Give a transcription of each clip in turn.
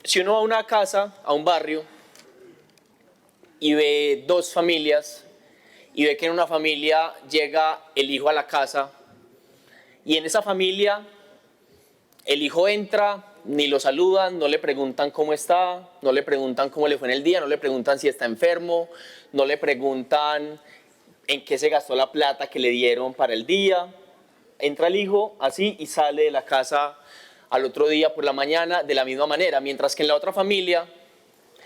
Si uno va a una casa, a un barrio, y ve dos familias, y ve que en una familia llega el hijo a la casa, y en esa familia el hijo entra, ni lo saludan, no le preguntan cómo está, no le preguntan cómo le fue en el día, no le preguntan si está enfermo, no le preguntan en qué se gastó la plata que le dieron para el día. Entra el hijo así y sale de la casa al otro día por la mañana de la misma manera, mientras que en la otra familia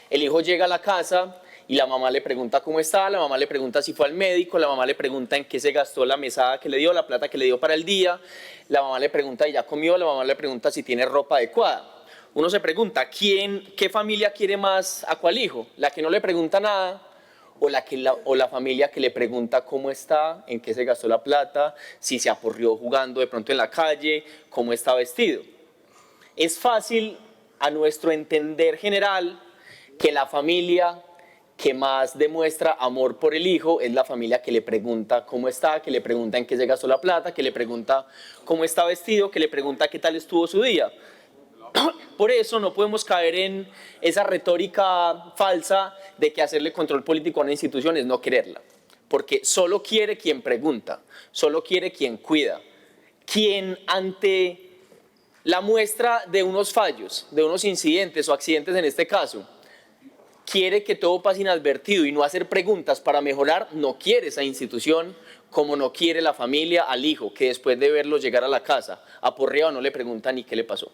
el hijo llega a la casa y la mamá le pregunta cómo está, la mamá le pregunta si fue al médico, la mamá le pregunta en qué se gastó la mesada que le dio, la plata que le dio para el día, la mamá le pregunta si ya comió, la mamá le pregunta si tiene ropa adecuada. Uno se pregunta, ¿qué familia quiere más a cuál hijo? ¿La que no le pregunta nada o la familia que le pregunta cómo está, en qué se gastó la plata, si se aporrió jugando de pronto en la calle, cómo está vestido? Es fácil a nuestro entender general que la familia que más demuestra amor por el hijo es la familia que le pregunta cómo está, que le pregunta en qué se gastó la plata, que le pregunta cómo está vestido, que le pregunta qué tal estuvo su día. Por eso no podemos caer en esa retórica falsa de que hacerle control político a una institución es no quererla, porque solo quiere quien pregunta, solo quiere quien cuida, quien ante la muestra de unos fallos, de unos incidentes o accidentes en este caso, quiere que todo pase inadvertido y no hacer preguntas para mejorar, no quiere esa institución, como no quiere la familia al hijo, que después de verlo llegar a la casa, aporreado, no le pregunta ni qué le pasó.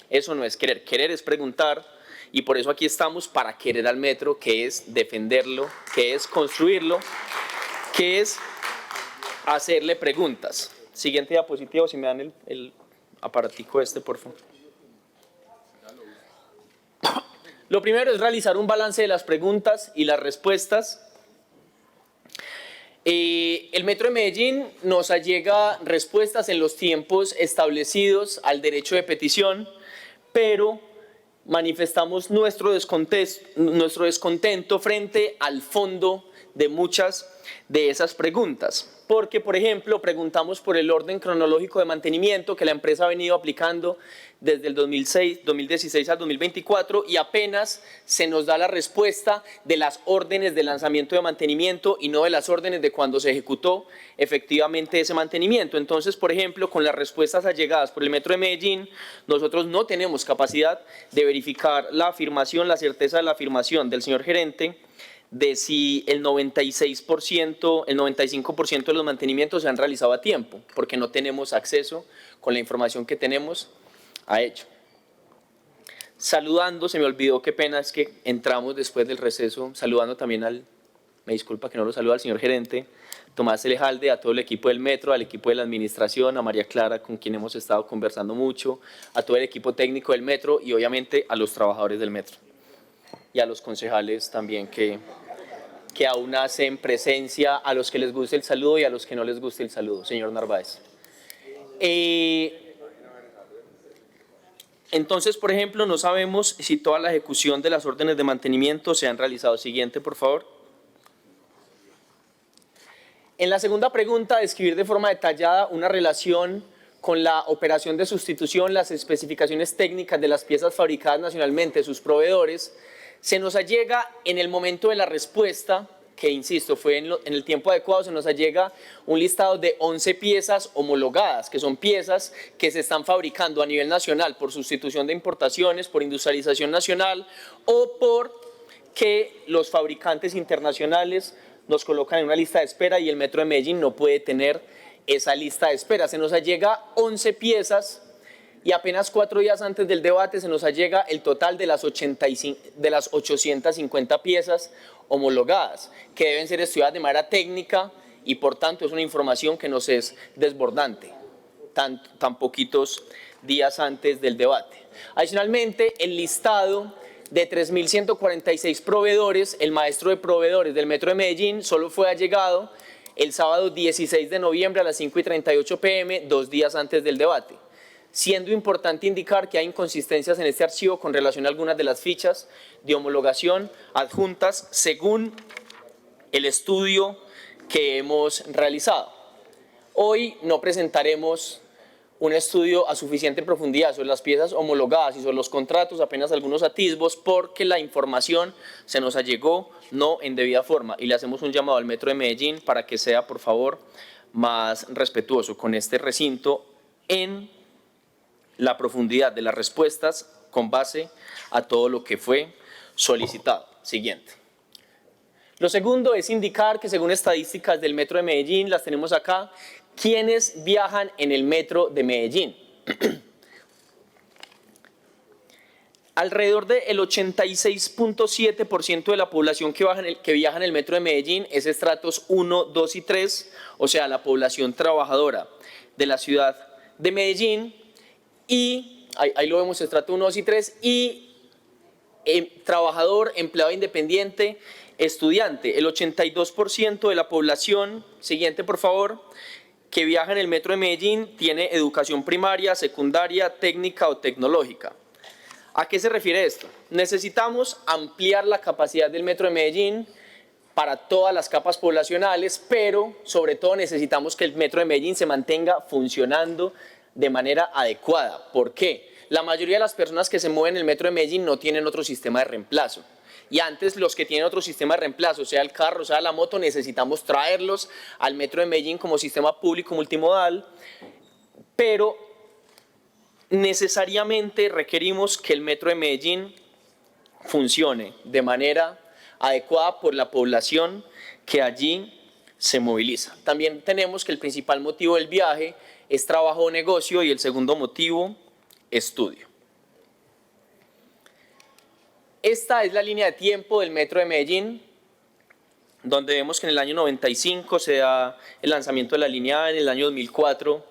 Eso no es querer, querer es preguntar, y por eso aquí estamos para querer al metro, que es defenderlo, que es construirlo, que es hacerle preguntas. Siguiente diapositiva, si me dan el aparatico este, por favor. Lo primero es realizar un balance de las preguntas y las respuestas. El Metro de Medellín nos allega respuestas en los tiempos establecidos al derecho de petición, pero manifestamos nuestro descontento frente al fondo de muchas de esas preguntas. Porque, por ejemplo, preguntamos por el orden cronológico de mantenimiento que la empresa ha venido aplicando desde el 2016 al 2024 y apenas se nos da la respuesta de las órdenes de lanzamiento de mantenimiento y no de las órdenes de cuando se ejecutó efectivamente ese mantenimiento. Entonces, por ejemplo, con las respuestas allegadas por el Metro de Medellín, nosotros no tenemos capacidad de verificar la afirmación, la certeza de la afirmación del señor gerente de si el 96%, el 95% de los mantenimientos se han realizado a tiempo, porque no tenemos acceso con la información que tenemos a ello. Saludando, se me olvidó, qué pena, es que entramos después del receso, saludando también me disculpa que no lo saluda, al señor gerente Tomás Elejalde, a todo el equipo del Metro, al equipo de la administración, a María Clara, con quien hemos estado conversando mucho, a todo el equipo técnico del Metro y obviamente a los trabajadores del Metro y a los concejales también que aún hacen presencia, a los que les guste el saludo y a los que no les guste el saludo. Señor Narváez. Entonces, por ejemplo, no sabemos si toda la ejecución de las órdenes de mantenimiento se han realizado. Siguiente, por favor. En la segunda pregunta, describir de forma detallada una relación con la operación de sustitución, las especificaciones técnicas de las piezas fabricadas nacionalmente, sus proveedores, se nos allega en el momento de la respuesta, que insisto, fue en el tiempo adecuado, se nos allega un listado de 11 piezas homologadas, que son piezas que se están fabricando a nivel nacional por sustitución de importaciones, por industrialización nacional o por que los fabricantes internacionales nos colocan en una lista de espera y el Metro de Medellín no puede tener esa lista de espera. Se nos allega 11 piezas y apenas 4 días antes del debate se nos allega el total de las 850 piezas homologadas, que deben ser estudiadas de manera técnica y por tanto es una información que nos es desbordante, tan poquitos días antes del debate. Adicionalmente, el listado de 3.146 proveedores, el maestro de proveedores del Metro de Medellín solo fue allegado el sábado 16 de noviembre a las 5:38 p.m., 2 días antes del debate, siendo importante indicar que hay inconsistencias en este archivo con relación a algunas de las fichas de homologación adjuntas según el estudio que hemos realizado. Hoy no presentaremos un estudio a suficiente profundidad sobre las piezas homologadas y sobre los contratos, apenas algunos atisbos, porque la información se nos allegó no en debida forma. Y le hacemos un llamado al Metro de Medellín para que sea, por favor, más respetuoso con este recinto en la profundidad de las respuestas con base a todo lo que fue solicitado. Siguiente. Lo segundo es indicar que según estadísticas del Metro de Medellín, las tenemos acá, ¿quiénes viajan en el Metro de Medellín? Alrededor del 86.7% de la población que viaja en el Metro de Medellín es estratos 1, 2 y 3, o sea, la población trabajadora de la ciudad de Medellín, y ahí lo vemos, estrato 1, 2 y 3, y trabajador, empleado independiente, estudiante. El 82% de la población, siguiente por favor, que viaja en el Metro de Medellín tiene educación primaria, secundaria, técnica o tecnológica. ¿A qué se refiere esto? Necesitamos ampliar la capacidad del Metro de Medellín para todas las capas poblacionales, pero sobre todo necesitamos que el Metro de Medellín se mantenga funcionando de manera adecuada. ¿Por qué? La mayoría de las personas que se mueven en el Metro de Medellín no tienen otro sistema de reemplazo. Y antes los que tienen otro sistema de reemplazo, sea el carro, sea la moto, necesitamos traerlos al Metro de Medellín como sistema público multimodal, pero necesariamente requerimos que el Metro de Medellín funcione de manera adecuada por la población que allí se moviliza. También tenemos que el principal motivo del viaje es trabajo o negocio y el segundo motivo, estudio. Esta es la línea de tiempo del Metro de Medellín, donde vemos que en el año 95 se da el lanzamiento de la línea A, en el año 2004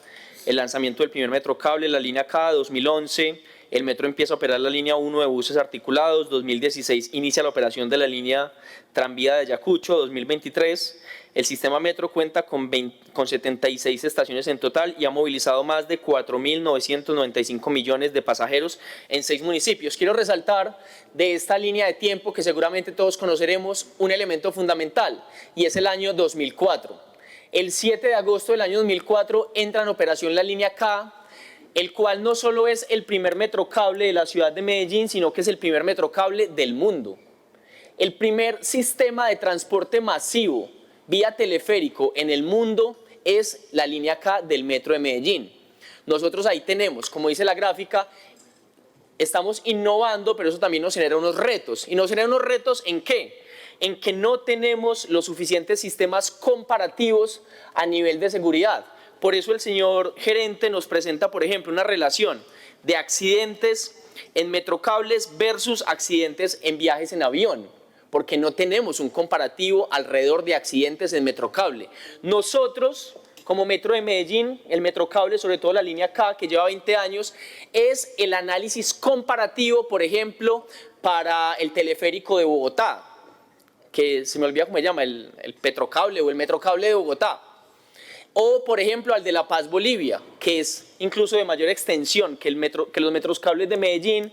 el lanzamiento del primer metro cable, la línea K, 2011 el metro empieza a operar la línea 1 de buses articulados, 2016 inicia la operación de la línea tranvía de Ayacucho, 2023 el sistema metro cuenta con 76 estaciones en total y ha movilizado más de 4.995 millones de pasajeros en 6 municipios. Quiero resaltar de esta línea de tiempo que seguramente todos conoceremos un elemento fundamental y es el año 2004. El 7 de agosto del año 2004 entra en operación la línea K, el cual no solo es el primer metrocable de la ciudad de Medellín, sino que es el primer metrocable del mundo. El primer sistema de transporte masivo vía teleférico en el mundo es la línea K del Metro de Medellín. Nosotros ahí tenemos, como dice la gráfica, estamos innovando, pero eso también nos genera unos retos. ¿Y nos genera unos retos en qué? En que no tenemos los suficientes sistemas comparativos a nivel de seguridad. Por eso el señor gerente nos presenta, por ejemplo, una relación de accidentes en metrocables versus accidentes en viajes en avión, porque no tenemos un comparativo alrededor de accidentes en metrocable. Nosotros, como Metro de Medellín, el metrocable, sobre todo la línea K, que lleva 20 años, es el análisis comparativo, por ejemplo, para el teleférico de Bogotá, que se me olvida cómo se llama, el Petrocable o el Metrocable de Bogotá. O, por ejemplo, al de La Paz, Bolivia, que es incluso de mayor extensión que los metrocables de Medellín,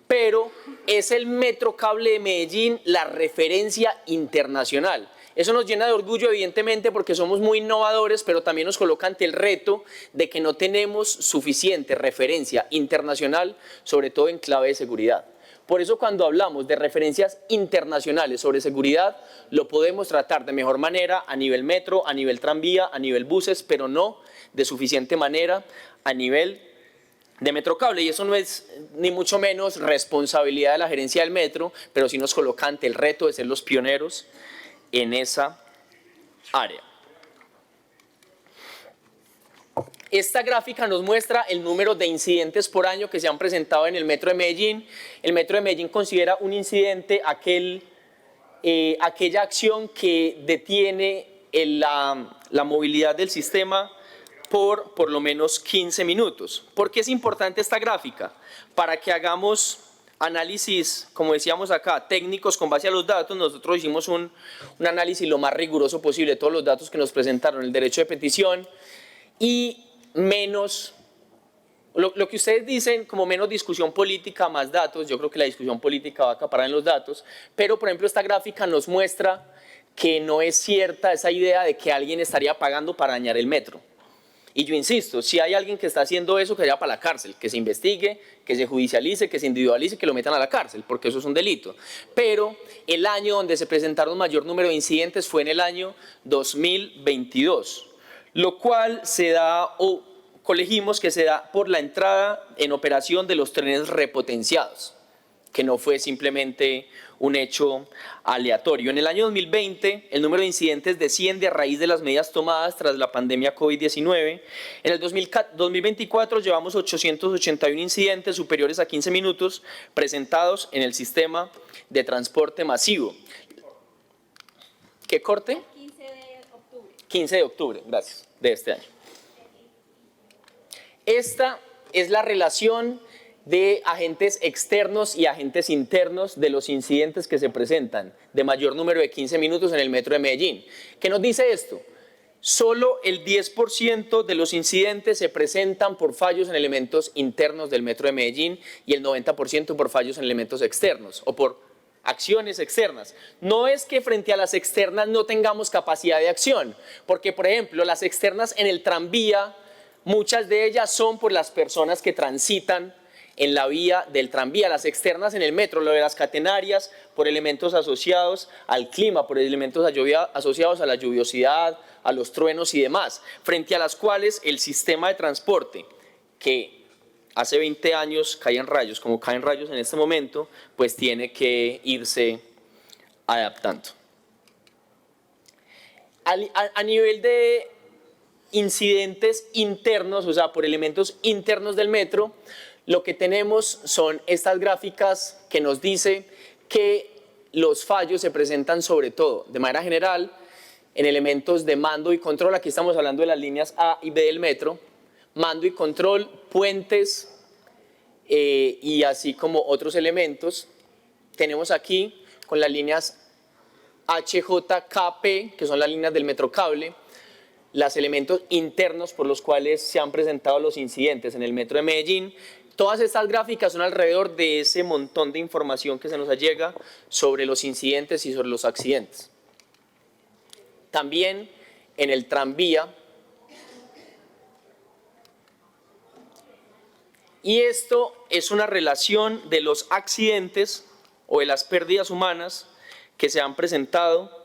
pero es el Metrocable de Medellín la referencia internacional. Eso nos llena de orgullo, evidentemente, porque somos muy innovadores, pero también nos coloca ante el reto de que no tenemos suficiente referencia internacional, sobre todo en clave de seguridad. Por eso cuando hablamos de referencias internacionales sobre seguridad, lo podemos tratar de mejor manera a nivel metro, a nivel tranvía, a nivel buses, pero no de suficiente manera a nivel de metrocable. Y eso no es ni mucho menos responsabilidad de la gerencia del metro, pero sí nos coloca ante el reto de ser los pioneros en esa área. Esta gráfica nos muestra el número de incidentes por año que se han presentado en el Metro de Medellín. El Metro de Medellín considera un incidente aquella acción que detiene la movilidad del sistema por lo menos 15 minutos. ¿Por qué es importante esta gráfica? Para que hagamos análisis, como decíamos acá, técnicos con base a los datos. Nosotros hicimos un análisis lo más riguroso posible de todos los datos que nos presentaron, el derecho de petición y menos, lo que ustedes dicen como menos discusión política, más datos. Yo creo que la discusión política va a acaparar en los datos, pero por ejemplo esta gráfica nos muestra que no es cierta esa idea de que alguien estaría pagando para dañar el metro. Y yo insisto, si hay alguien que está haciendo eso, que vaya para la cárcel, que se investigue, que se judicialice, que se individualice, que lo metan a la cárcel, porque eso es un delito. Pero el año donde se presentaron mayor número de incidentes fue en el año 2022, lo cual se da, o colegimos que se da por la entrada en operación de los trenes repotenciados, que no fue simplemente un hecho aleatorio. En el año 2020, el número de incidentes desciende a raíz de las medidas tomadas tras la pandemia COVID-19. En el 2024 llevamos 881 incidentes superiores a 15 minutos presentados en el sistema de transporte masivo. ¿Qué corte? 15 de octubre. 15 de octubre, gracias, de este año. Esta es la relación de agentes externos y agentes internos de los incidentes que se presentan, de mayor número de 15 minutos en el metro de Medellín. ¿Qué nos dice esto? Solo el 10% de los incidentes se presentan por fallos en elementos internos del metro de Medellín y el 90% por fallos en elementos externos o por acciones externas. No es que frente a las externas no tengamos capacidad de acción, porque por ejemplo las externas en el tranvía, muchas de ellas son por las personas que transitan en la vía del tranvía, las externas en el metro, lo de las catenarias, por elementos asociados al clima, por elementos asociados a la lluviosidad, a los truenos y demás, frente a las cuales el sistema de transporte, que hace 20 años caían rayos, como caen rayos en este momento, pues tiene que irse adaptando. A nivel de incidentes internos, o sea, por elementos internos del metro, lo que tenemos son estas gráficas que nos dice que los fallos se presentan sobre todo, de manera general, en elementos de mando y control. Aquí estamos hablando de las líneas A y B del metro, mando y control, puentes y así como otros elementos. Tenemos aquí con las líneas HJKP, que son las líneas del metrocable, los elementos internos por los cuales se han presentado los incidentes en el metro de Medellín. Todas estas gráficas son alrededor de ese montón de información que se nos llega sobre los incidentes y sobre los accidentes. También en el tranvía. Y esto es una relación de los accidentes o de las pérdidas humanas que se han presentado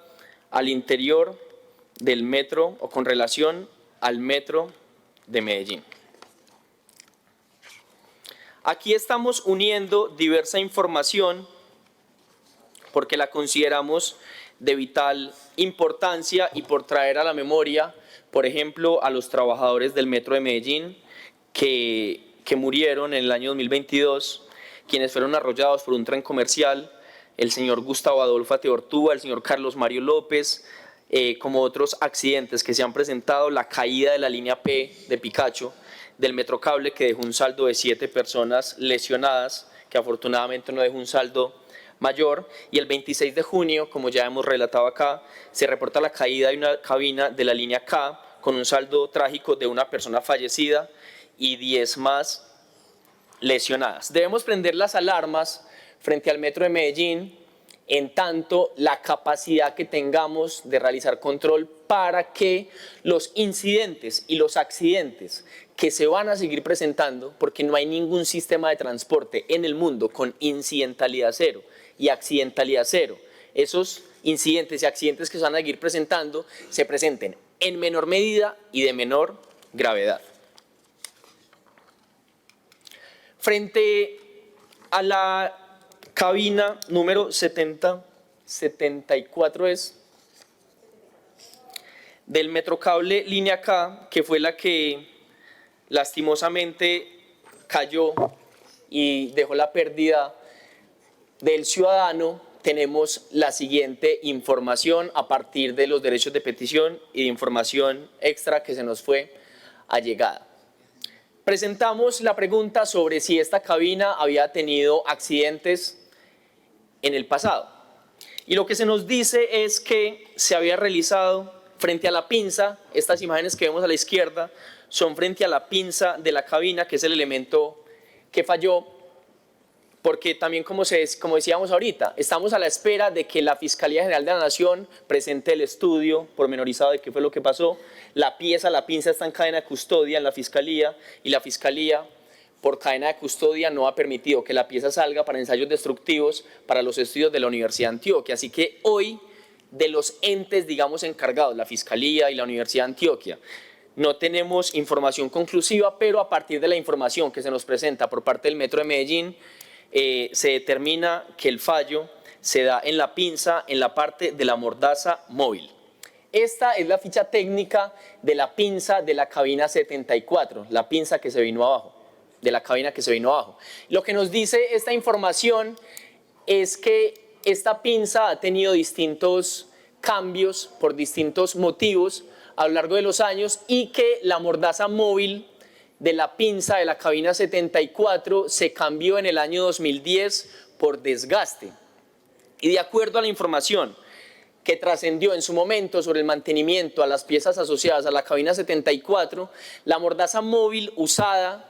al interior del metro o con relación al metro de Medellín. Aquí estamos uniendo diversa información porque la consideramos de vital importancia y por traer a la memoria, por ejemplo, a los trabajadores del metro de Medellín que murieron en el año 2022, quienes fueron arrollados por un tren comercial, el señor Gustavo Adolfo Ateortúa, el señor Carlos Mario López, como otros accidentes que se han presentado, la caída de la línea P de Picacho, del Metrocable, que dejó un saldo de 7 personas lesionadas, que afortunadamente no dejó un saldo mayor, y el 26 de junio, como ya hemos relatado acá, se reporta la caída de una cabina de la línea K, con un saldo trágico de una persona fallecida y 10 más lesionadas. Debemos prender las alarmas frente al metro de Medellín, en tanto la capacidad que tengamos de realizar control para que los incidentes y los accidentes que se van a seguir presentando, porque no hay ningún sistema de transporte en el mundo con incidentalidad cero y accidentalidad cero, esos incidentes y accidentes que se van a seguir presentando se presenten en menor medida y de menor gravedad. Frente a la cabina número 74 es del Metrocable línea K, que fue la que lastimosamente cayó y dejó la pérdida del ciudadano. Tenemos la siguiente información a partir de los derechos de petición y de información extra que se nos fue allegada. Presentamos la pregunta sobre si esta cabina había tenido accidentes en el pasado. Y lo que se nos dice es que se había realizado frente a la pinza, estas imágenes que vemos a la izquierda son frente a la pinza de la cabina, que es el elemento que falló, porque también como decíamos ahorita, estamos a la espera de que la Fiscalía General de la Nación presente el estudio pormenorizado de qué fue lo que pasó. La pinza está en cadena de custodia en la Fiscalía y la Fiscalía por cadena de custodia no ha permitido que la pieza salga para ensayos destructivos para los estudios de la Universidad de Antioquia. Así que hoy, de los entes, digamos, encargados, la Fiscalía y la Universidad de Antioquia, no tenemos información conclusiva, pero a partir de la información que se nos presenta por parte del Metro de Medellín, se determina que el fallo se da en la pinza, en la parte de la mordaza móvil. Esta es la ficha técnica de la pinza de la cabina 74, la pinza que se vino abajo, de la cabina que se vino abajo. Lo que nos dice esta información es que esta pinza ha tenido distintos cambios por distintos motivos a lo largo de los años y que la mordaza móvil de la pinza de la cabina 74 se cambió en el año 2010 por desgaste. Y de acuerdo a la información que trascendió en su momento sobre el mantenimiento a las piezas asociadas a la cabina 74, la mordaza móvil usada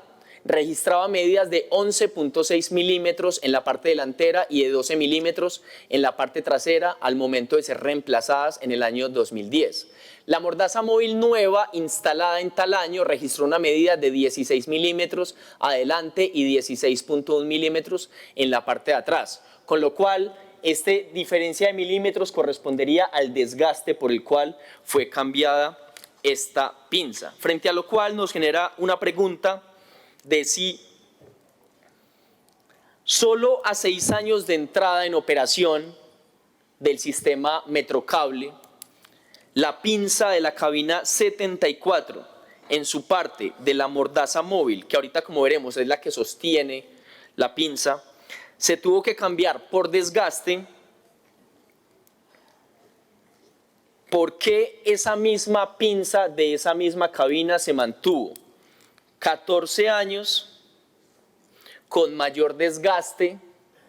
registraba medidas de 11.6 milímetros en la parte delantera y de 12 milímetros en la parte trasera al momento de ser reemplazadas en el año 2010. La mordaza móvil nueva instalada en tal año registró una medida de 16 milímetros adelante y 16.1 milímetros en la parte de atrás, con lo cual esta diferencia de milímetros correspondería al desgaste por el cual fue cambiada esta pinza. Frente a lo cual nos genera una pregunta de si solo a 6 años de entrada en operación del sistema Metrocable, la pinza de la cabina 74 en su parte de la mordaza móvil, que ahorita como veremos es la que sostiene la pinza, se tuvo que cambiar por desgaste. ¿Por qué esa misma pinza de esa misma cabina se mantuvo 14 años con mayor desgaste?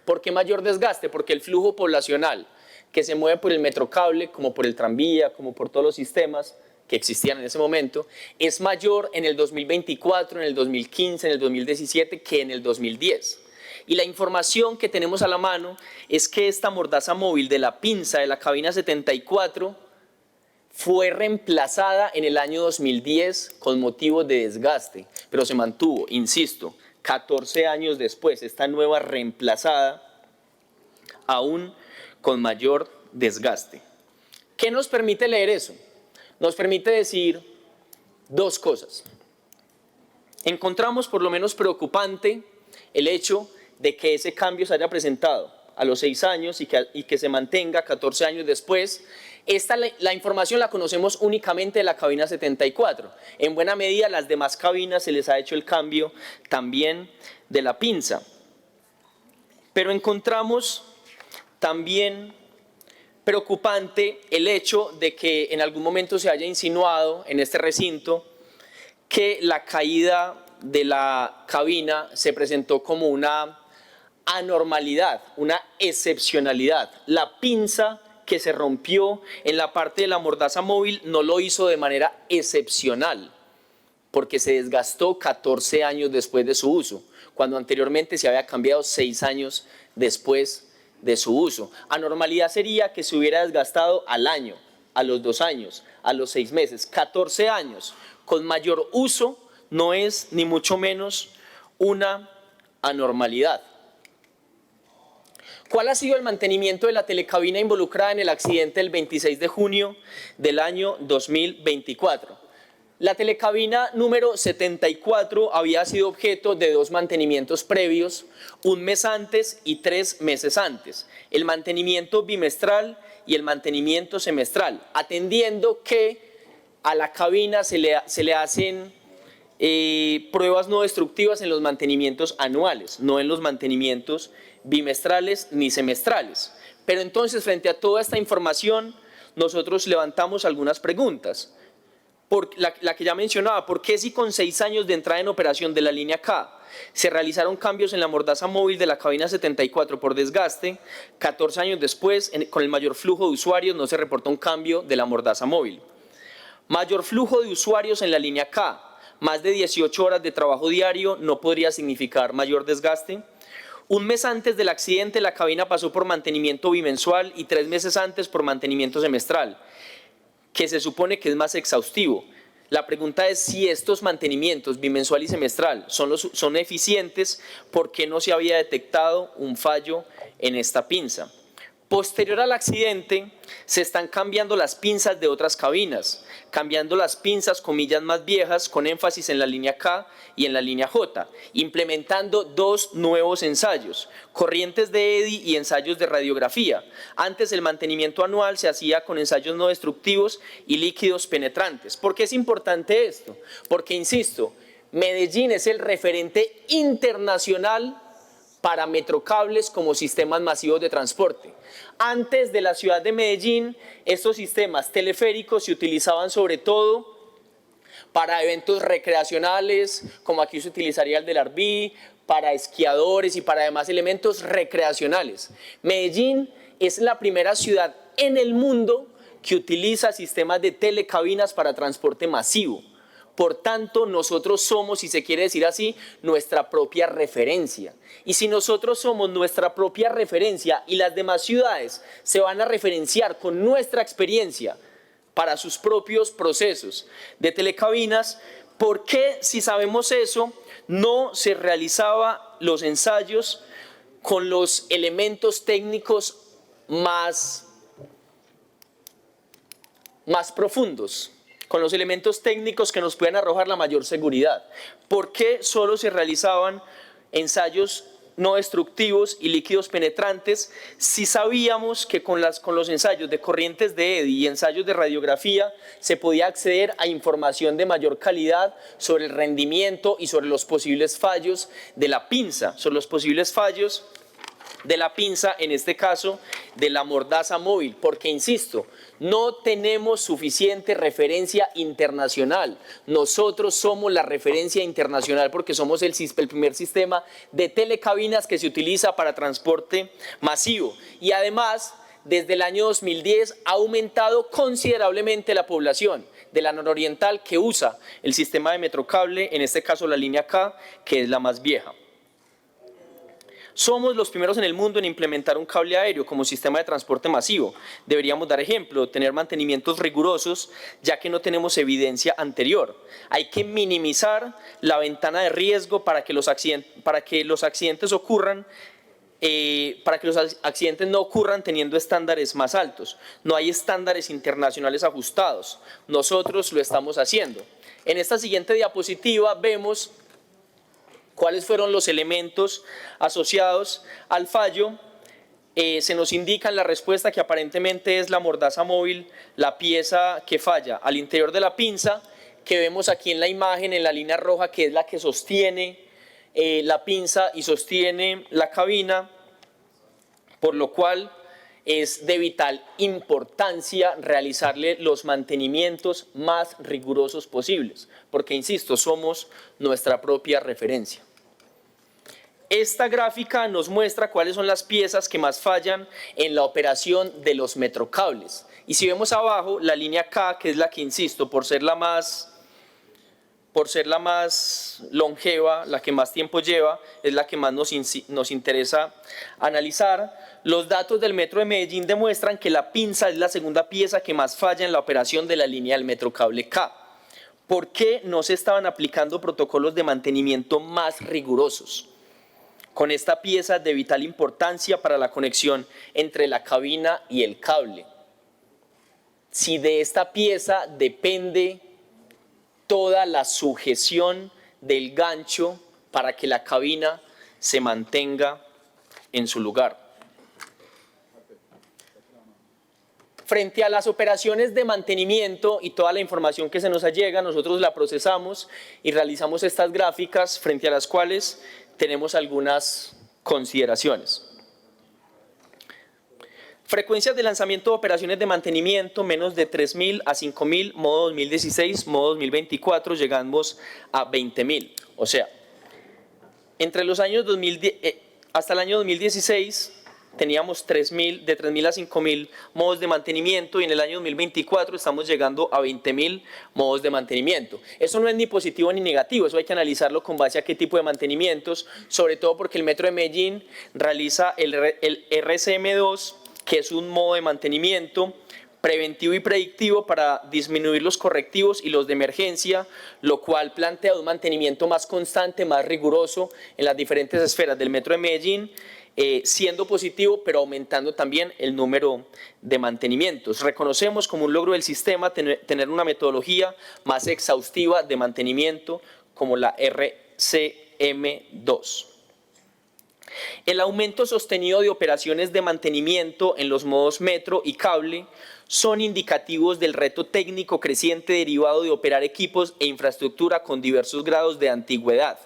¿Por qué mayor desgaste? Porque el flujo poblacional que se mueve por el Metrocable, como por el tranvía, como por todos los sistemas que existían en ese momento, es mayor en el 2024, en el 2015, en el 2017 que en el 2010. Y la información que tenemos a la mano es que esta mordaza móvil de la pinza de la cabina 74 fue reemplazada en el año 2010 con motivo de desgaste, pero se mantuvo, insisto, 14 años después, esta nueva reemplazada aún con mayor desgaste. ¿Qué nos permite leer eso? Nos permite decir dos cosas. Encontramos por lo menos preocupante el hecho de que ese cambio se haya presentado a los 6 años y que se mantenga 14 años después. La información la conocemos únicamente de la cabina 74. En buena medida, a las demás cabinas se les ha hecho el cambio también de la pinza. Pero encontramos también preocupante el hecho de que en algún momento se haya insinuado en este recinto que la caída de la cabina se presentó como una anormalidad, una excepcionalidad. La pinza que se rompió en la parte de la mordaza móvil no lo hizo de manera excepcional, porque se desgastó 14 años después de su uso, cuando anteriormente se había cambiado 6 años después de su uso. Anormalidad sería que se hubiera desgastado al año, a los 2 años, a los 6 meses. 14 años con mayor uso no es ni mucho menos una anormalidad. ¿Cuál ha sido el mantenimiento de la telecabina involucrada en el accidente del 26 de junio del año 2024? La telecabina número 74 había sido objeto de 2 mantenimientos previos, 1 mes antes y 3 meses antes. El mantenimiento bimestral y el mantenimiento semestral, atendiendo que a la cabina se le hacen pruebas no destructivas en los mantenimientos anuales, no en los mantenimientos bimestrales ni semestrales. Pero entonces, frente a toda esta información, nosotros levantamos algunas preguntas. La que ya mencionaba, ¿por qué si con 6 años de entrada en operación de la línea K se realizaron cambios en la mordaza móvil de la cabina 74 por desgaste, 14 años después, con el mayor flujo de usuarios, no se reportó un cambio de la mordaza móvil? Mayor flujo de usuarios en la línea K, más de 18 horas de trabajo diario, ¿no podría significar mayor desgaste? Un mes antes del accidente, la cabina pasó por mantenimiento bimensual y 3 meses antes por mantenimiento semestral, que se supone que es más exhaustivo. La pregunta es si estos mantenimientos bimensual y semestral son eficientes, ¿por qué no se había detectado un fallo en esta pinza? Posterior al accidente, se están cambiando las pinzas de otras cabinas, cambiando las pinzas comillas más viejas con énfasis en la línea K y en la línea J, implementando 2 nuevos ensayos, corrientes de eddy y ensayos de radiografía. Antes el mantenimiento anual se hacía con ensayos no destructivos y líquidos penetrantes. ¿Por qué es importante esto? Porque, insisto, Medellín es el referente internacional para metrocables como sistemas masivos de transporte. Antes de la ciudad de Medellín, estos sistemas teleféricos se utilizaban sobre todo para eventos recreacionales, como aquí se utilizaría el del Arví, para esquiadores y para demás elementos recreacionales. Medellín es la primera ciudad en el mundo que utiliza sistemas de telecabinas para transporte masivo. Por tanto, nosotros somos, si se quiere decir así, nuestra propia referencia. Y si nosotros somos nuestra propia referencia y las demás ciudades se van a referenciar con nuestra experiencia para sus propios procesos de telecabinas, ¿por qué, si sabemos eso, no se realizaban los ensayos con los elementos técnicos más profundos? Con los elementos técnicos que nos pueden arrojar la mayor seguridad. ¿Por qué solo se realizaban ensayos no destructivos y líquidos penetrantes si sabíamos que con los ensayos de corrientes de eddy y ensayos de radiografía se podía acceder a información de mayor calidad sobre el rendimiento y sobre los posibles fallos de la pinza, sobre los posibles fallos de la pinza, en este caso de la mordaza móvil? Porque, insisto, no tenemos suficiente referencia internacional. Nosotros somos la referencia internacional porque somos el primer sistema de telecabinas que se utiliza para transporte masivo. Y además, desde el año 2010 ha aumentado considerablemente la población de la nororiental que usa el sistema de metrocable, en este caso la línea K, que es la más vieja. Somos los primeros en el mundo en implementar un cable aéreo como sistema de transporte masivo. Deberíamos dar ejemplo, tener mantenimientos rigurosos, ya que no tenemos evidencia anterior. Hay que minimizar la ventana de riesgo para que los accidentes no ocurran teniendo estándares más altos. No hay estándares internacionales ajustados. Nosotros lo estamos haciendo. En esta siguiente diapositiva vemos cuáles fueron los elementos asociados al fallo. Se nos indica en la respuesta que aparentemente es la mordaza móvil la pieza que falla al interior de la pinza, que vemos aquí en la imagen en la línea roja, que es la que sostiene la pinza y sostiene la cabina, por lo cual es de vital importancia realizarle los mantenimientos más rigurosos posibles, porque, insisto, somos nuestra propia referencia. Esta gráfica nos muestra cuáles son las piezas que más fallan en la operación de los metrocables. Y si vemos abajo, la línea K, que es la que, insisto, por ser la más longeva, la que más tiempo lleva, es la que más nos interesa analizar. Los datos del Metro de Medellín demuestran que la pinza es la segunda pieza que más falla en la operación de la línea del metrocable K. ¿Por qué no se estaban aplicando protocolos de mantenimiento más rigurosos con esta pieza de vital importancia para la conexión entre la cabina y el cable? Si de esta pieza depende toda la sujeción del gancho para que la cabina se mantenga en su lugar. Frente a las operaciones de mantenimiento y toda la información que se nos allega, nosotros la procesamos y realizamos estas gráficas frente a las cuales tenemos algunas consideraciones. Frecuencias de lanzamiento de operaciones de mantenimiento, menos de 3.000 a 5.000, modo 2016, modo 2024, llegamos a 20.000. O sea, entre los años hasta el año 2016 teníamos de 3.000 a 5.000 modos de mantenimiento y en el año 2024 estamos llegando a 20.000 modos de mantenimiento. Eso no es ni positivo ni negativo, eso hay que analizarlo con base a qué tipo de mantenimientos, sobre todo porque el Metro de Medellín realiza el RCM2, que es un modo de mantenimiento preventivo y predictivo para disminuir los correctivos y los de emergencia, lo cual plantea un mantenimiento más constante, más riguroso en las diferentes esferas del Metro de Medellín, siendo positivo, pero aumentando también el número de mantenimientos. Reconocemos como un logro del sistema tener una metodología más exhaustiva de mantenimiento como la RCM2. El aumento sostenido de operaciones de mantenimiento en los modos metro y cable son indicativos del reto técnico creciente derivado de operar equipos e infraestructura con diversos grados de antigüedad,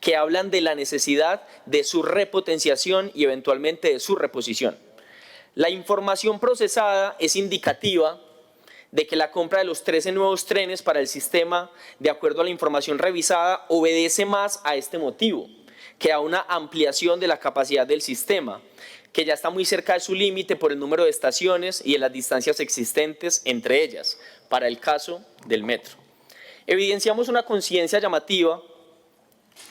que hablan de la necesidad de su repotenciación y eventualmente de su reposición. La información procesada es indicativa de que la compra de los 13 nuevos trenes para el sistema, de acuerdo a la información revisada, obedece más a este motivo que a una ampliación de la capacidad del sistema, que ya está muy cerca de su límite por el número de estaciones y en las distancias existentes entre ellas, para el caso del metro. Evidenciamos una coincidencia llamativa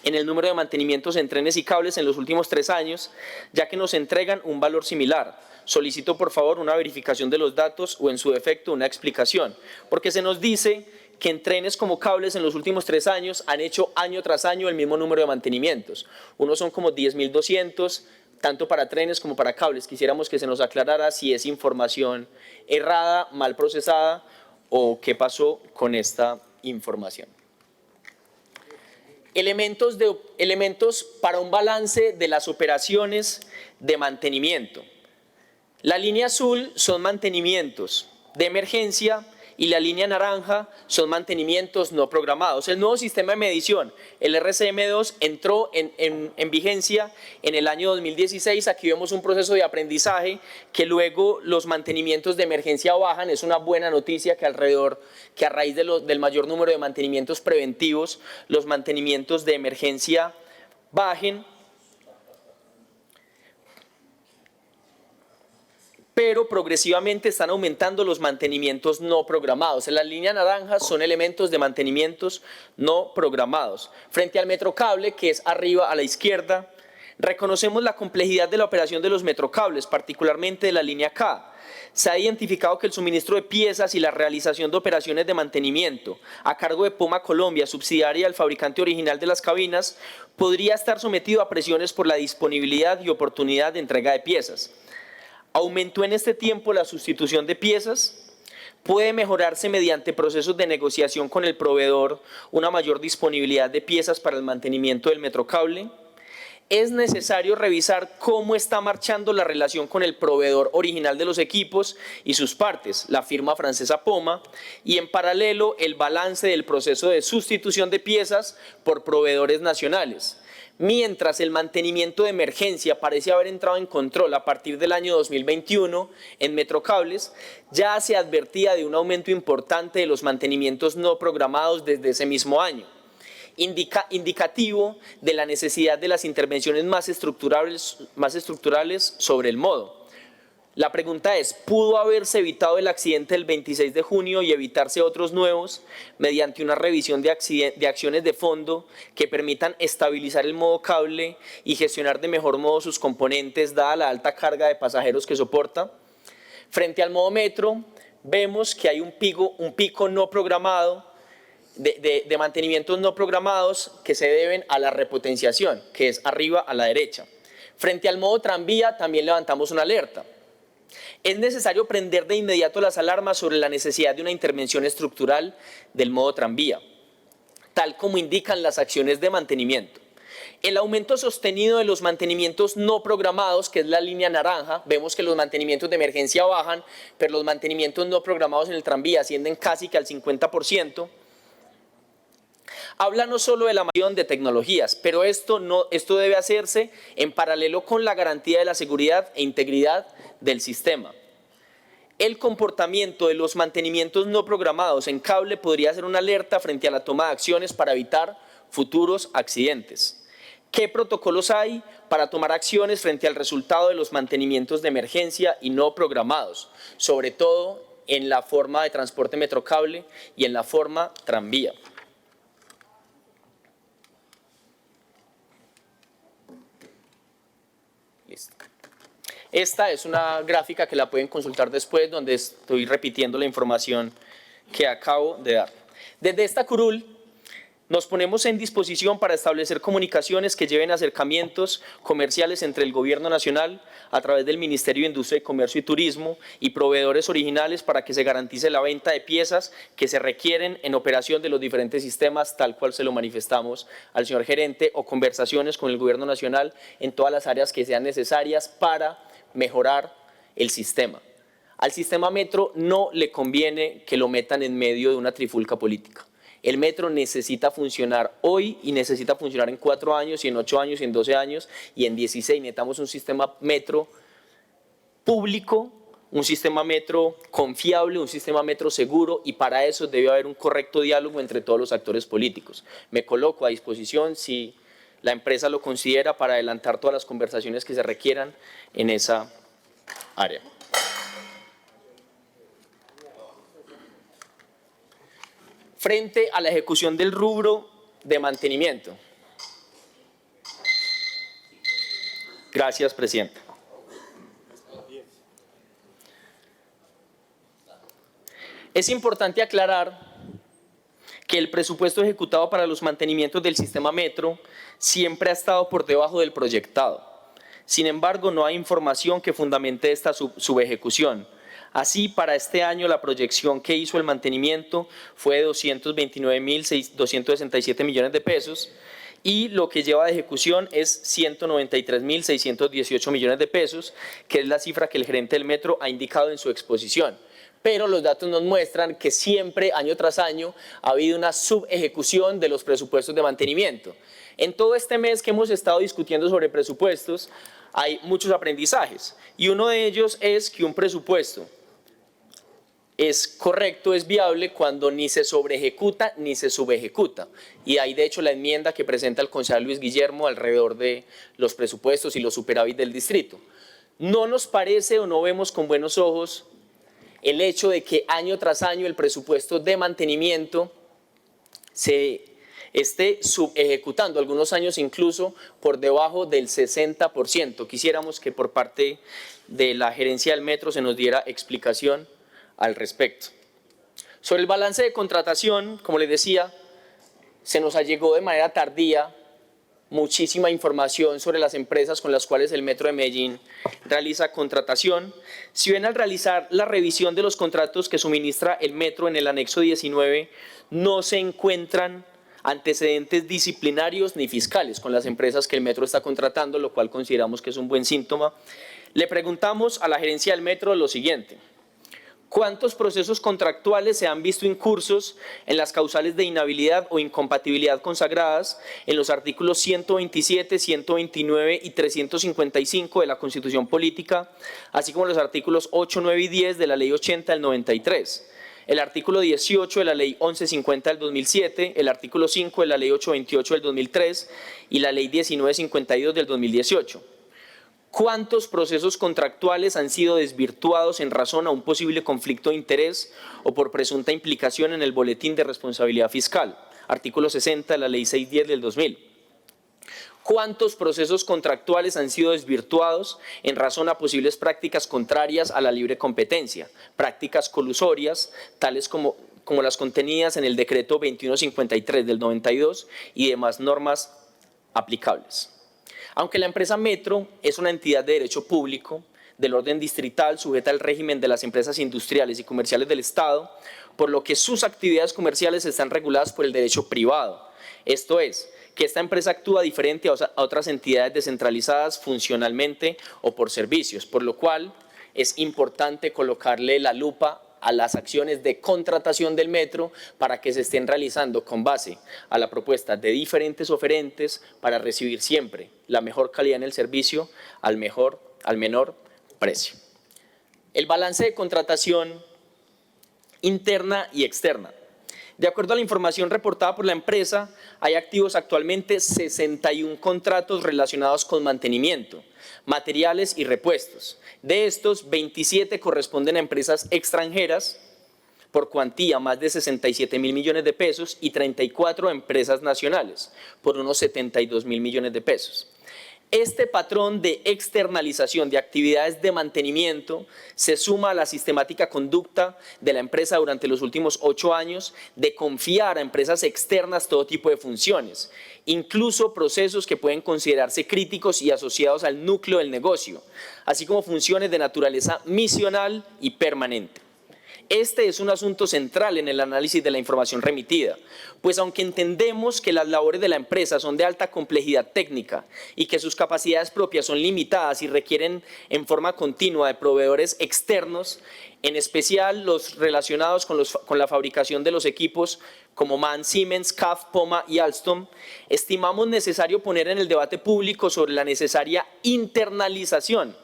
en el número de mantenimientos en trenes y cables en los últimos 3 años, ya que nos entregan un valor similar. Solicito por favor una verificación de los datos o en su defecto una explicación, porque se nos dice que en trenes como cables en los últimos 3 años han hecho año tras año el mismo número de mantenimientos. Unos son como 10.200, tanto para trenes como para cables. Quisiéramos que se nos aclarara si es información errada, mal procesada o qué pasó con esta información. Elementos para un balance de las operaciones de mantenimiento. La línea azul son mantenimientos de emergencia y la línea naranja son mantenimientos no programados. El nuevo sistema de medición, el RCM2, entró en vigencia en el año 2016. Aquí vemos un proceso de aprendizaje que luego los mantenimientos de emergencia bajan. Es una buena noticia que a raíz del mayor número de mantenimientos preventivos, los mantenimientos de emergencia bajen. Pero progresivamente están aumentando los mantenimientos no programados. En la línea naranja son elementos de mantenimientos no programados. Frente al metrocable, que es arriba a la izquierda, reconocemos la complejidad de la operación de los metrocables, particularmente de la línea K. Se ha identificado que el suministro de piezas y la realización de operaciones de mantenimiento a cargo de Poma Colombia, subsidiaria del fabricante original de las cabinas, podría estar sometido a presiones por la disponibilidad y oportunidad de entrega de piezas. ¿Aumentó en este tiempo la sustitución de piezas? ¿Puede mejorarse mediante procesos de negociación con el proveedor una mayor disponibilidad de piezas para el mantenimiento del metrocable? Es necesario revisar cómo está marchando la relación con el proveedor original de los equipos y sus partes, la firma francesa Poma, y en paralelo el balance del proceso de sustitución de piezas por proveedores nacionales. Mientras el mantenimiento de emergencia parece haber entrado en control a partir del año 2021 en Metrocables, ya se advertía de un aumento importante de los mantenimientos no programados desde ese mismo año, indicativo de la necesidad de las intervenciones más estructurales sobre el modo. La pregunta es, ¿pudo haberse evitado el accidente del 26 de junio y evitarse otros nuevos mediante una revisión de acciones de fondo que permitan estabilizar el modo cable y gestionar de mejor modo sus componentes dada la alta carga de pasajeros que soporta? Frente al modo metro, vemos que hay un pico no programado de mantenimientos no programados que se deben a la repotenciación, que es arriba a la derecha. Frente al modo tranvía también levantamos una alerta. Es necesario prender de inmediato las alarmas sobre la necesidad de una intervención estructural del modo tranvía, tal como indican las acciones de mantenimiento. El aumento sostenido de los mantenimientos no programados, que es la línea naranja, vemos que los mantenimientos de emergencia bajan, pero los mantenimientos no programados en el tranvía ascienden casi que al 50%. Habla no solo de la mayor de tecnologías, pero esto debe hacerse en paralelo con la garantía de la seguridad e integridad del sistema. El comportamiento de los mantenimientos no programados en cable podría ser una alerta frente a la toma de acciones para evitar futuros accidentes. ¿Qué protocolos hay para tomar acciones frente al resultado de los mantenimientos de emergencia y no programados, sobre todo en la forma de transporte metrocable y en la forma tranvía? Listo. Esta es una gráfica que la pueden consultar después, donde estoy repitiendo la información que acabo de dar. Desde esta curul nos ponemos en disposición para establecer comunicaciones que lleven acercamientos comerciales entre el Gobierno Nacional a través del Ministerio de Industria, Comercio y Turismo y proveedores originales para que se garantice la venta de piezas que se requieren en operación de los diferentes sistemas, tal cual se lo manifestamos al señor gerente, o conversaciones con el Gobierno Nacional en todas las áreas que sean necesarias para mejorar el sistema. Al sistema metro no le conviene que lo metan en medio de una trifulca política. El metro necesita funcionar hoy y necesita funcionar en 4 años y en 8 años y en 12 años y en 16. Necesitamos un sistema metro público, un sistema metro confiable, un sistema metro seguro, y para eso debe haber un correcto diálogo entre todos los actores políticos. Me coloco a disposición si la empresa lo considera para adelantar todas las conversaciones que se requieran en esa área. Frente a la ejecución del rubro de mantenimiento. Gracias, presidente. Es importante aclarar que el presupuesto ejecutado para los mantenimientos del sistema metro siempre ha estado por debajo del proyectado. Sin embargo, no hay información que fundamente esta subejecución. Así, para este año la proyección que hizo el mantenimiento fue de 229.267 millones de pesos y lo que lleva de ejecución es 193.618 millones de pesos, que es la cifra que el gerente del metro ha indicado en su exposición. Pero los datos nos muestran que siempre, año tras año, ha habido una subejecución de los presupuestos de mantenimiento. En todo este mes que hemos estado discutiendo sobre presupuestos, hay muchos aprendizajes y uno de ellos es que un presupuesto es correcto, es viable cuando ni se sobreejecuta ni se subejecuta. Y hay de hecho la enmienda que presenta el concejal Luis Guillermo alrededor de los presupuestos y los superávit del distrito. No nos parece o no vemos con buenos ojos el hecho de que año tras año el presupuesto de mantenimiento se esté subejecutando, algunos años incluso por debajo del 60%. Quisiéramos que por parte de la gerencia del metro se nos diera explicación al respecto. Sobre el balance de contratación, como les decía, se nos allegó de manera tardía muchísima información sobre las empresas con las cuales el Metro de Medellín realiza contratación. Si bien al realizar la revisión de los contratos que suministra el Metro en el anexo 19, no se encuentran antecedentes disciplinarios ni fiscales con las empresas que el Metro está contratando, lo cual consideramos que es un buen síntoma, le preguntamos a la gerencia del Metro lo siguiente: ¿cuántos procesos contractuales se han visto incursos en las causales de inhabilidad o incompatibilidad consagradas en los artículos 127, 129 y 355 de la Constitución Política, así como los artículos 8, 9 y 10 de la Ley 80 del 93? El artículo 18 de la Ley 1150 del 2007, el artículo 5 de la Ley 828 del 2003 y la Ley 1952 del 2018. ¿Cuántos procesos contractuales han sido desvirtuados en razón a un posible conflicto de interés o por presunta implicación en el boletín de responsabilidad fiscal? Artículo 60 de la Ley 610 del 2000. ¿Cuántos procesos contractuales han sido desvirtuados en razón a posibles prácticas contrarias a la libre competencia, prácticas colusorias, tales como las contenidas en el decreto 2153 del 92 y demás normas aplicables? Aunque la empresa Metro es una entidad de derecho público del orden distrital sujeta al régimen de las empresas industriales y comerciales del Estado, por lo que sus actividades comerciales están reguladas por el derecho privado. Esto es, que esta empresa actúa diferente a otras entidades descentralizadas funcionalmente o por servicios, por lo cual es importante colocarle la lupa a las acciones de contratación del Metro para que se estén realizando con base a la propuesta de diferentes oferentes para recibir siempre la mejor calidad en el servicio al menor precio. El balance de contratación interna y externa. De acuerdo a la información reportada por la empresa, hay activos actualmente 61 contratos relacionados con mantenimiento, materiales y repuestos. De estos, 27 corresponden a empresas extranjeras por cuantía más de 67.000 millones de pesos y 34 a empresas nacionales por unos 72.000 millones de pesos. Este patrón de externalización de actividades de mantenimiento se suma a la sistemática conducta de la empresa durante los últimos 8 años de confiar a empresas externas todo tipo de funciones, incluso procesos que pueden considerarse críticos y asociados al núcleo del negocio, así como funciones de naturaleza misional y permanente. Este es un asunto central en el análisis de la información remitida, pues aunque entendemos que las labores de la empresa son de alta complejidad técnica y que sus capacidades propias son limitadas y requieren en forma continua de proveedores externos, en especial los relacionados con la fabricación de los equipos como MAN, Siemens, CAF, Poma y Alstom, estimamos necesario poner en el debate público sobre la necesaria internalización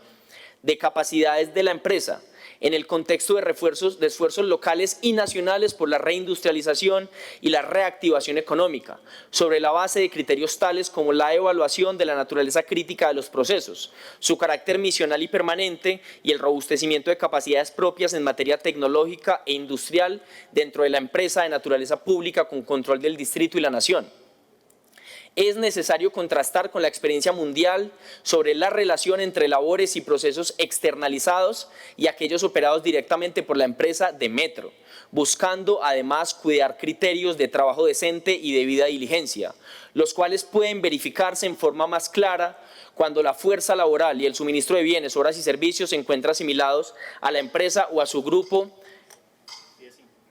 de capacidades de la empresa, en el contexto de esfuerzos locales y nacionales por la reindustrialización y la reactivación económica, sobre la base de criterios tales como la evaluación de la naturaleza crítica de los procesos, su carácter misional y permanente y el robustecimiento de capacidades propias en materia tecnológica e industrial dentro de la empresa de naturaleza pública con control del distrito y la nación. Es necesario contrastar con la experiencia mundial sobre la relación entre labores y procesos externalizados y aquellos operados directamente por la empresa de Metro, buscando además cuidar criterios de trabajo decente y debida diligencia, los cuales pueden verificarse en forma más clara cuando la fuerza laboral y el suministro de bienes, obras y servicios se encuentran asimilados a la empresa o a su grupo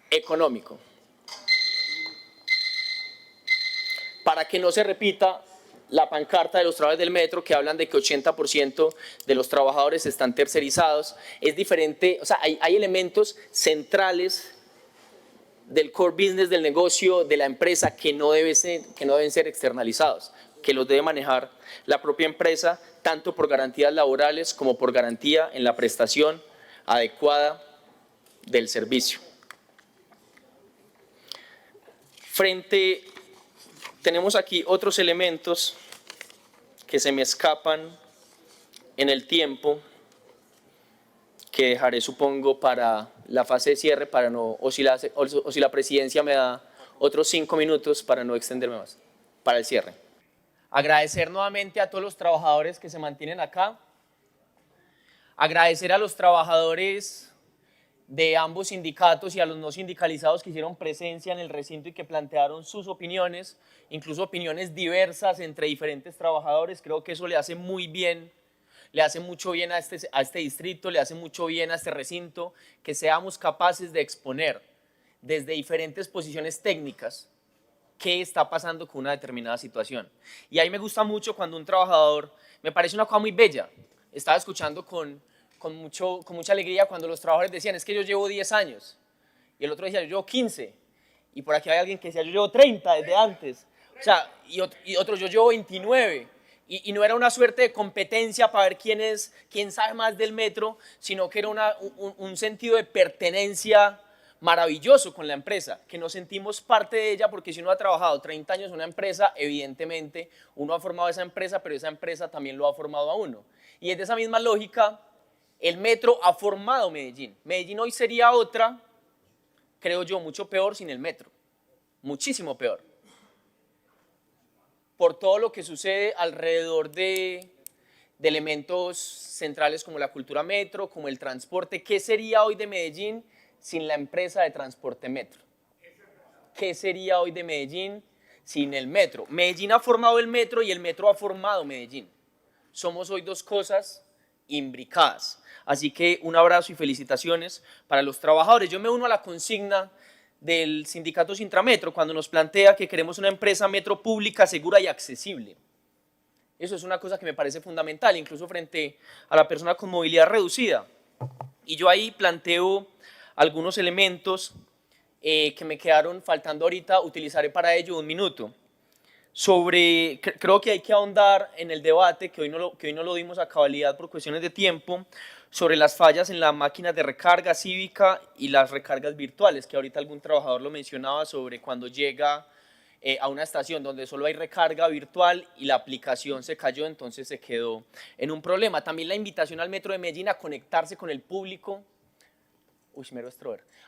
económico. Para que no se repita la pancarta de los trabajadores del metro que hablan de que 80% de los trabajadores están tercerizados, es diferente, o sea, hay elementos centrales del core business del negocio de la empresa que no deben ser externalizados, que los debe manejar la propia empresa, tanto por garantías laborales como por garantía en la prestación adecuada del servicio. Tenemos aquí otros elementos que se me escapan en el tiempo, que dejaré, supongo, para la fase de cierre, o si la presidencia me da otros 5 minutos para no extenderme más, para el cierre. Agradecer nuevamente a todos los trabajadores que se mantienen acá, agradecer a los trabajadores de ambos sindicatos y a los no sindicalizados que hicieron presencia en el recinto y que plantearon sus opiniones, incluso opiniones diversas entre diferentes trabajadores. Creo que eso le hace muy bien, le hace mucho bien a este distrito, le hace mucho bien a este recinto, que seamos capaces de exponer desde diferentes posiciones técnicas qué está pasando con una determinada situación. Y ahí me gusta mucho cuando un trabajador, me parece una cosa muy bella, estaba escuchando con mucha alegría cuando los trabajadores decían, es que yo llevo 10 años, y el otro decía, yo llevo 15, y por aquí hay alguien que decía, yo llevo 30 desde antes, o sea, y otro, yo llevo 29, y no era una suerte de competencia para ver quién sabe más del metro, sino que era un sentido de pertenencia maravilloso con la empresa, que nos sentimos parte de ella, porque si uno ha trabajado 30 años en una empresa, evidentemente uno ha formado esa empresa, pero esa empresa también lo ha formado a uno. Y es de esa misma lógica, el metro ha formado Medellín. Medellín hoy sería otra, creo yo, mucho peor sin el metro, muchísimo peor. Por todo lo que sucede alrededor de elementos centrales como la cultura metro, como el transporte. ¿Qué sería hoy de Medellín sin la empresa de transporte metro? ¿Qué sería hoy de Medellín sin el metro? Medellín ha formado el metro y el metro ha formado Medellín. Somos hoy dos cosas imbricadas. Así que un abrazo y felicitaciones para los trabajadores. Yo me uno a la consigna del sindicato Sintrametro cuando nos plantea que queremos una empresa metro pública, segura y accesible. Eso es una cosa que me parece fundamental, incluso frente a la persona con movilidad reducida. Y yo ahí planteo algunos elementos que me quedaron faltando ahorita, utilizaré para ello 1 minuto. Creo que hay que ahondar en el debate, que hoy no lo dimos a cabalidad por cuestiones de tiempo, sobre las fallas en las máquinas de recarga cívica y las recargas virtuales, que ahorita algún trabajador lo mencionaba sobre cuando llega a una estación donde solo hay recarga virtual y la aplicación se cayó, entonces se quedó en un problema. También la invitación al Metro de Medellín a conectarse con el público,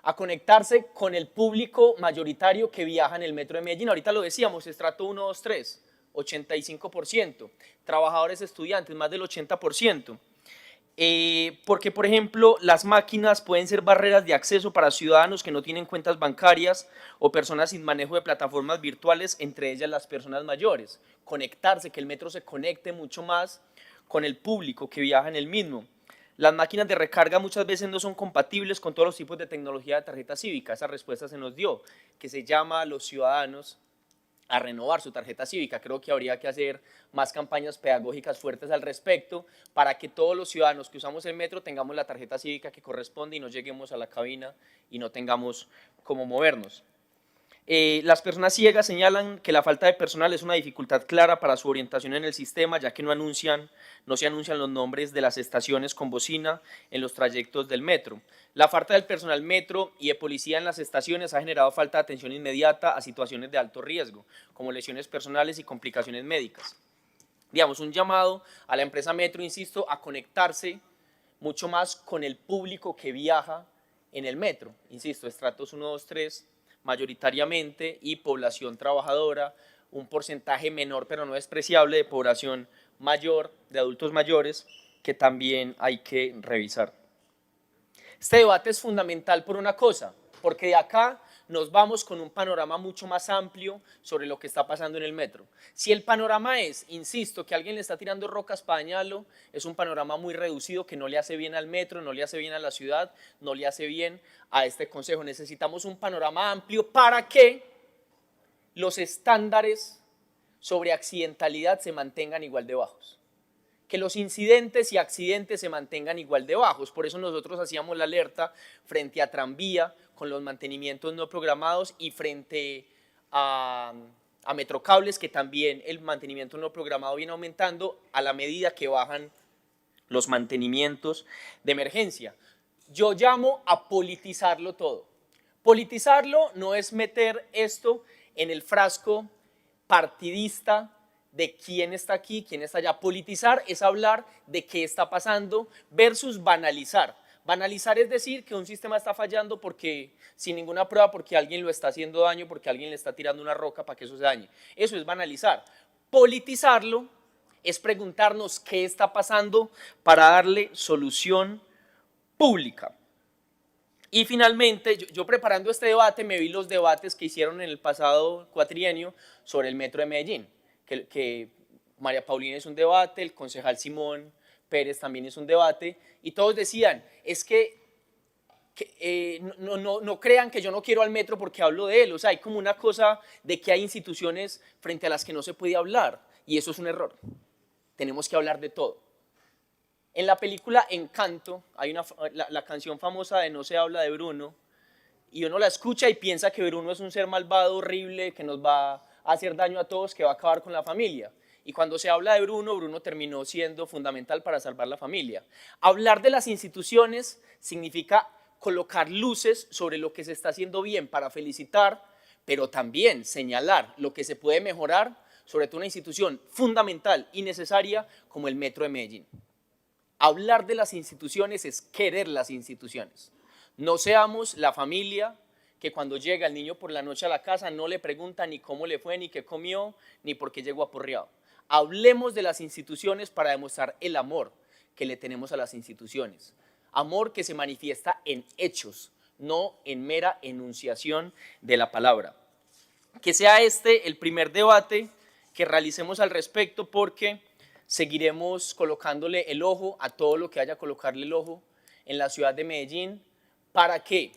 a conectarse con el público mayoritario que viaja en el Metro de Medellín. Ahorita lo decíamos, estrato 1, 2, 3, 85%. Trabajadores, estudiantes, más del 80%. Porque, por ejemplo, las máquinas pueden ser barreras de acceso para ciudadanos que no tienen cuentas bancarias o personas sin manejo de plataformas virtuales, entre ellas las personas mayores. Conectarse, que el metro se conecte mucho más con el público que viaja en el mismo. Las máquinas de recarga muchas veces no son compatibles con todos los tipos de tecnología de tarjeta cívica. Esa respuesta se nos dio, que se llama a los ciudadanos a renovar su tarjeta cívica. Creo que habría que hacer más campañas pedagógicas fuertes al respecto para que todos los ciudadanos que usamos el metro tengamos la tarjeta cívica que corresponde y no lleguemos a la cabina y no tengamos cómo movernos. Las personas ciegas señalan que la falta de personal es una dificultad clara para su orientación en el sistema, ya que no se anuncian los nombres de las estaciones con bocina en los trayectos del metro. La falta del personal metro y de policía en las estaciones ha generado falta de atención inmediata a situaciones de alto riesgo, como lesiones personales y complicaciones médicas. Digamos, un llamado a la empresa Metro, insisto, a conectarse mucho más con el público que viaja en el metro. Insisto, estratos 1, 2, 3, mayoritariamente, y población trabajadora, un porcentaje menor pero no despreciable de población mayor, de adultos mayores, que también hay que revisar. Este debate es fundamental por una cosa, porque de acá nos vamos con un panorama mucho más amplio sobre lo que está pasando en el metro. Si el panorama es, insisto, que alguien le está tirando rocas para dañarlo, es un panorama muy reducido que no le hace bien al metro, no le hace bien a la ciudad, no le hace bien a este consejo. Necesitamos un panorama amplio para que los estándares sobre accidentalidad se mantengan igual de bajos, que los incidentes y accidentes se mantengan igual de bajos. Por eso nosotros hacíamos la alerta frente a tranvía con los mantenimientos no programados y frente a Metrocables, que también el mantenimiento no programado viene aumentando a la medida que bajan los mantenimientos de emergencia. Yo llamo a politizarlo todo. Politizarlo no es meter esto en el frasco partidista de quién está aquí, quién está allá. Politizar es hablar de qué está pasando versus banalizar. Banalizar es decir que un sistema está fallando porque, sin ninguna prueba, porque alguien lo está haciendo daño, porque alguien le está tirando una roca para que eso se dañe. Eso es banalizar. Politizarlo es preguntarnos qué está pasando para darle solución pública. Y finalmente, yo preparando este debate me vi los debates que hicieron en el pasado cuatrienio sobre el Metro de Medellín, que María Paulina hizo un debate, el concejal Simón Pérez también hizo un debate, y todos decían, es que no crean que yo no quiero al metro porque hablo de él. O sea, hay como una cosa de que hay instituciones frente a las que no se puede hablar, y eso es un error. Tenemos que hablar de todo. En la película Encanto hay la canción famosa de No se habla de Bruno, y uno la escucha y piensa que Bruno es un ser malvado, horrible, que nos va a hacer daño a todos, que va a acabar con la familia. Y cuando se habla de Bruno, Bruno terminó siendo fundamental para salvar la familia. Hablar de las instituciones significa colocar luces sobre lo que se está haciendo bien para felicitar, pero también señalar lo que se puede mejorar, sobre todo una institución fundamental y necesaria como el Metro de Medellín. Hablar de las instituciones es querer las instituciones. No seamos la familia que cuando llega el niño por la noche a la casa no le pregunta ni cómo le fue, ni qué comió, ni por qué llegó aporreado. Hablemos de las instituciones para demostrar el amor que le tenemos a las instituciones. Amor que se manifiesta en hechos, no en mera enunciación de la palabra. Que sea este el primer debate que realicemos al respecto, porque seguiremos colocándole el ojo a todo lo que haya que colocarle el ojo en la ciudad de Medellín, para que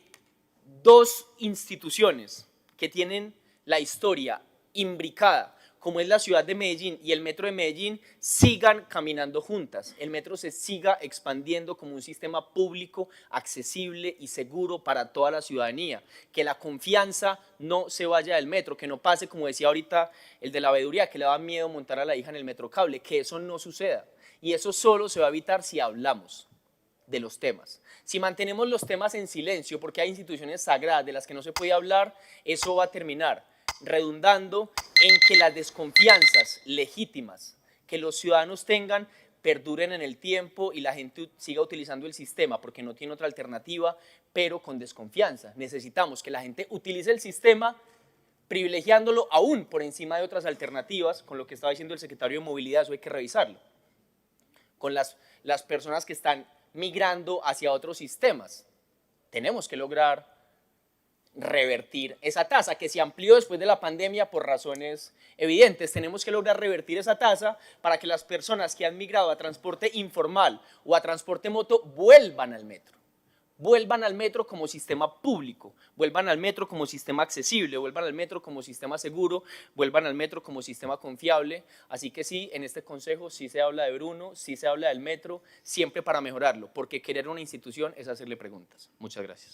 dos instituciones que tienen la historia imbricada como es la ciudad de Medellín y el metro de Medellín, sigan caminando juntas. El metro se siga expandiendo como un sistema público, accesible y seguro para toda la ciudadanía. Que la confianza no se vaya del metro, que no pase, como decía ahorita el de la veeduría, que le da miedo montar a la hija en el metro cable, que eso no suceda. Y eso solo se va a evitar si hablamos de los temas. Si mantenemos los temas en silencio, porque hay instituciones sagradas de las que no se puede hablar, eso va a terminar redundando en que las desconfianzas legítimas que los ciudadanos tengan perduren en el tiempo y la gente siga utilizando el sistema porque no tiene otra alternativa, pero con desconfianza. Necesitamos que la gente utilice el sistema privilegiándolo aún por encima de otras alternativas, con lo que estaba diciendo el secretario de Movilidad, eso hay que revisarlo, con las personas que están migrando hacia otros sistemas. Tenemos que lograr revertir esa tasa que se amplió después de la pandemia por razones evidentes. Tenemos que lograr revertir esa tasa para que las personas que han migrado a transporte informal o a transporte moto vuelvan al metro. Vuelvan al metro como sistema público, vuelvan al metro como sistema accesible, vuelvan al metro como sistema seguro, vuelvan al metro como sistema confiable. Así que sí, en este consejo sí se habla de Bruno, sí se habla del metro, siempre para mejorarlo, porque querer una institución es hacerle preguntas. Muchas gracias.